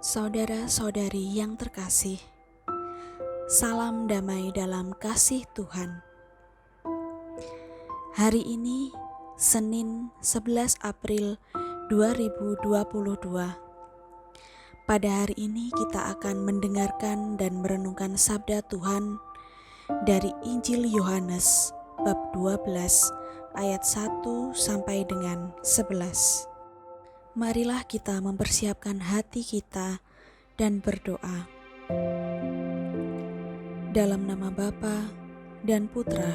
Saudara-saudari yang terkasih, salam damai dalam kasih Tuhan. Hari ini, Senin 11 April 2022. Pada hari ini kita akan mendengarkan dan merenungkan sabda Tuhan dari Injil Yohanes bab 12 ayat 1 sampai dengan 11. Marilah kita mempersiapkan hati kita dan berdoa. Dalam nama Bapa dan Putra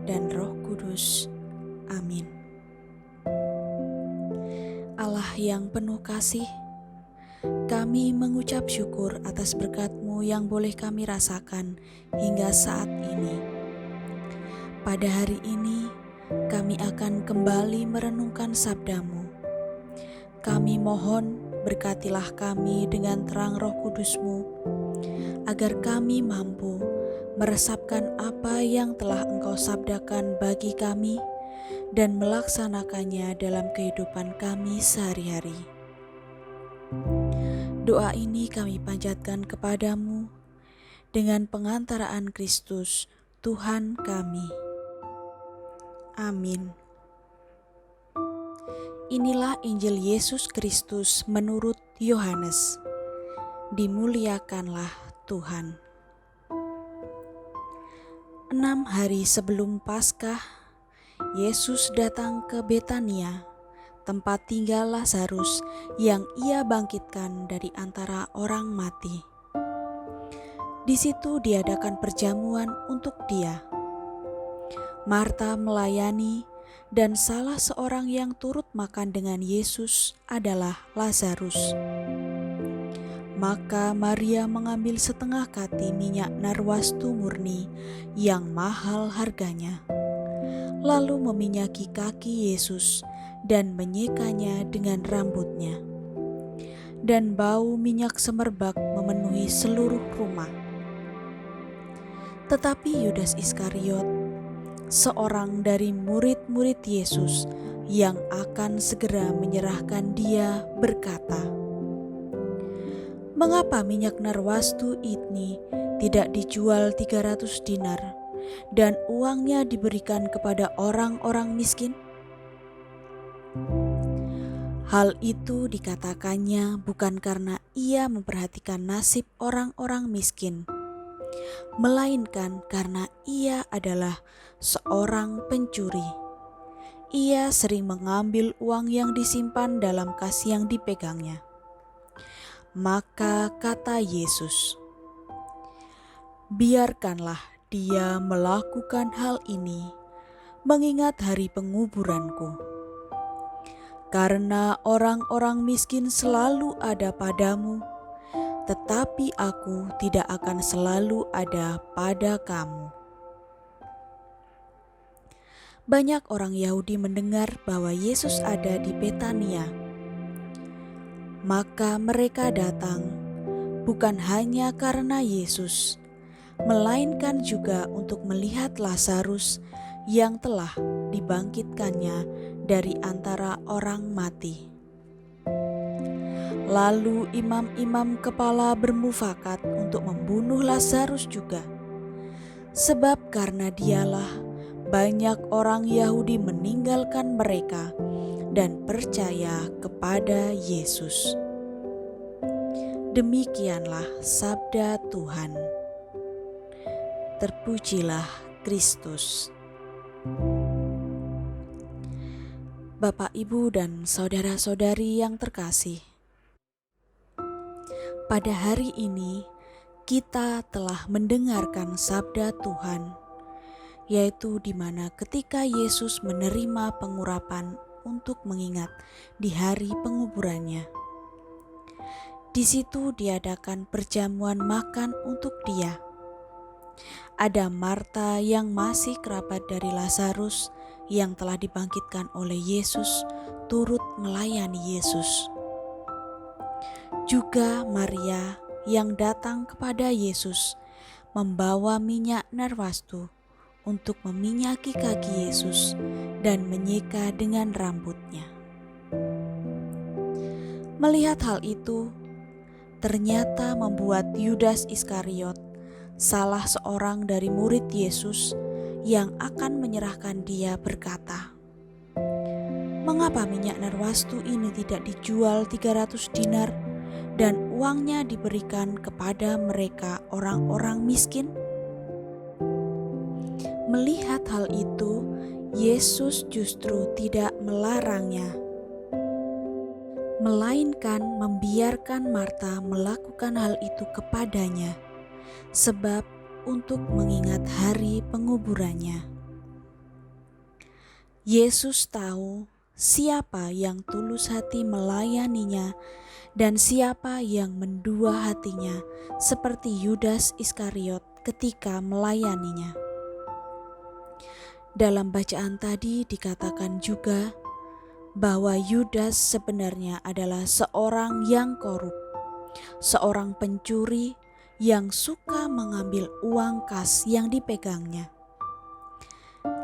dan Roh Kudus. Amin. Allah yang penuh kasih, kami mengucap syukur atas berkat-Mu yang boleh kami rasakan hingga saat ini. Pada hari ini, kami akan kembali merenungkan sabda-Mu. Kami mohon berkatilah kami dengan terang Roh Kudus-Mu, agar kami mampu meresapkan apa yang telah Engkau sabdakan bagi kami dan melaksanakannya dalam kehidupan kami sehari-hari. Doa ini kami panjatkan kepadamu dengan pengantaraan Kristus, Tuhan kami. Amin. Inilah Injil Yesus Kristus menurut Yohanes. Dimuliakanlah Tuhan. 6 hari sebelum Paskah, Yesus datang ke Betania, tempat tinggal Lazarus yang Ia bangkitkan dari antara orang mati. Di situ diadakan perjamuan untuk Dia. Marta melayani, dan salah seorang yang turut makan dengan Yesus adalah Lazarus. Maka Maria mengambil setengah kati minyak narwastu murni yang mahal harganya, lalu meminyaki kaki Yesus dan menyekanya dengan rambutnya. Dan bau minyak semerbak memenuhi seluruh rumah. Tetapi Yudas Iskariot, seorang dari murid-murid Yesus yang akan segera menyerahkan Dia, berkata, "Mengapa minyak narwastu ini tidak dijual 300 dinar dan uangnya diberikan kepada orang-orang miskin?" Hal itu dikatakannya bukan karena Ia memperhatikan nasib orang-orang miskin, melainkan karena Ia adalah seorang pencuri. Ia sering mengambil uang yang disimpan dalam kas yang dipegangnya. Maka kata Yesus, "Biarkanlah dia melakukan hal ini, mengingat hari penguburanku. Karena orang-orang miskin selalu ada padamu, tetapi aku tidak akan selalu ada pada kamu." Banyak orang Yahudi mendengar bahwa Yesus ada di Betania. Maka mereka datang bukan hanya karena Yesus, melainkan juga untuk melihat Lazarus yang telah dibangkitkannya dari antara orang mati. Lalu imam-imam kepala bermufakat untuk membunuh Lazarus juga, sebab karena dialah banyak orang Yahudi meninggalkan mereka dan percaya kepada Yesus. Demikianlah sabda Tuhan. Terpujilah Kristus. Bapak, Ibu, dan saudara-saudari yang terkasih, pada hari ini kita telah mendengarkan sabda Tuhan, yaitu di mana ketika Yesus menerima pengurapan untuk mengingat di hari penguburannya. Di situ diadakan perjamuan makan untuk Dia. Ada Marta yang masih kerabat dari Lazarus yang telah dibangkitkan oleh Yesus, turut melayani Yesus. Juga Maria yang datang kepada Yesus membawa minyak narwastu untuk meminyaki kaki Yesus dan menyeka dengan rambutnya. Melihat hal itu, ternyata membuat Yudas Iskariot, salah seorang dari murid Yesus yang akan menyerahkan dia, berkata, "Mengapa minyak narwastu ini tidak dijual 300 dinar dan uangnya diberikan kepada mereka orang-orang miskin?" Melihat hal itu, Yesus justru tidak melarangnya, melainkan membiarkan Marta melakukan hal itu kepadanya, sebab untuk mengingat hari penguburannya. Yesus tahu siapa yang tulus hati melayaninya dan siapa yang mendua hatinya, seperti Yudas Iskariot ketika melayaninya. Dalam bacaan tadi dikatakan juga bahwa Yudas sebenarnya adalah seorang yang korup, seorang pencuri yang suka mengambil uang kas yang dipegangnya.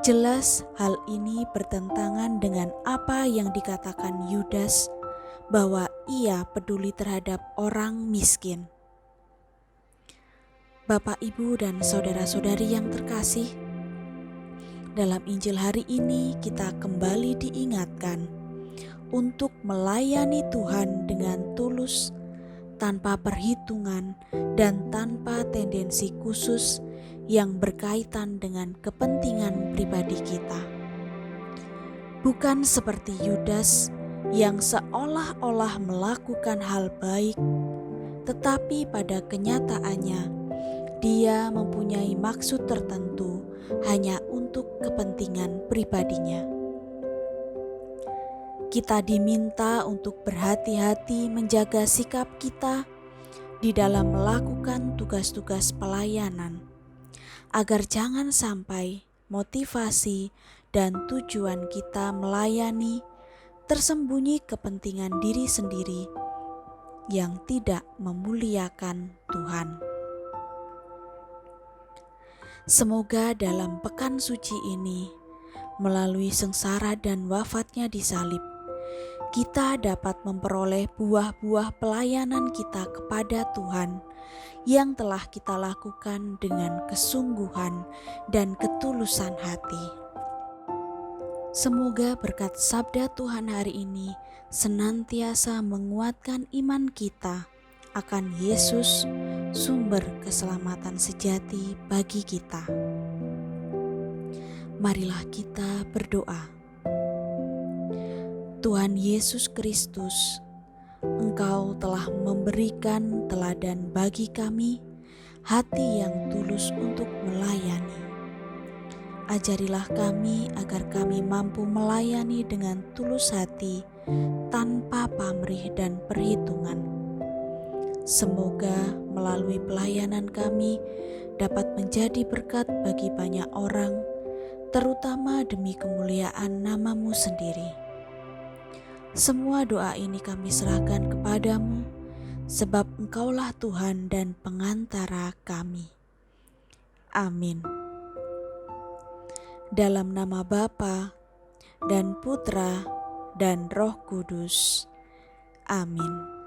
Jelas hal ini bertentangan dengan apa yang dikatakan Yudas bahwa ia peduli terhadap orang miskin. Bapak, Ibu, dan saudara-saudari yang terkasih, dalam Injil hari ini kita kembali diingatkan untuk melayani Tuhan dengan tulus, tanpa perhitungan dan tanpa tendensi khusus yang berkaitan dengan kepentingan pribadi kita. Bukan seperti Yudas yang seolah-olah melakukan hal baik, tetapi pada kenyataannya dia mempunyai maksud tertentu hanya untuk kepentingan pribadinya. Kita diminta untuk berhati-hati menjaga sikap kita di dalam melakukan tugas-tugas pelayanan, agar jangan sampai motivasi dan tujuan kita melayani tersembunyi kepentingan diri sendiri yang tidak memuliakan Tuhan. Semoga dalam pekan suci ini, melalui sengsara dan wafatnya di salib, kita dapat memperoleh buah-buah pelayanan kita kepada Tuhan yang telah kita lakukan dengan kesungguhan dan ketulusan hati. Semoga berkat sabda Tuhan hari ini senantiasa menguatkan iman kita akan Yesus, sumber keselamatan sejati bagi kita. Marilah kita berdoa. Tuhan Yesus Kristus, Engkau telah memberikan teladan bagi kami hati yang tulus untuk melayani. Ajarilah kami agar kami mampu melayani dengan tulus hati tanpa pamrih dan perhitungan. Semoga melalui pelayanan kami dapat menjadi berkat bagi banyak orang, terutama demi kemuliaan nama-Mu sendiri. Semua doa ini kami serahkan kepadamu, sebab Engkaulah Tuhan dan pengantara kami. Amin. Dalam nama Bapa dan Putra dan Roh Kudus. Amin.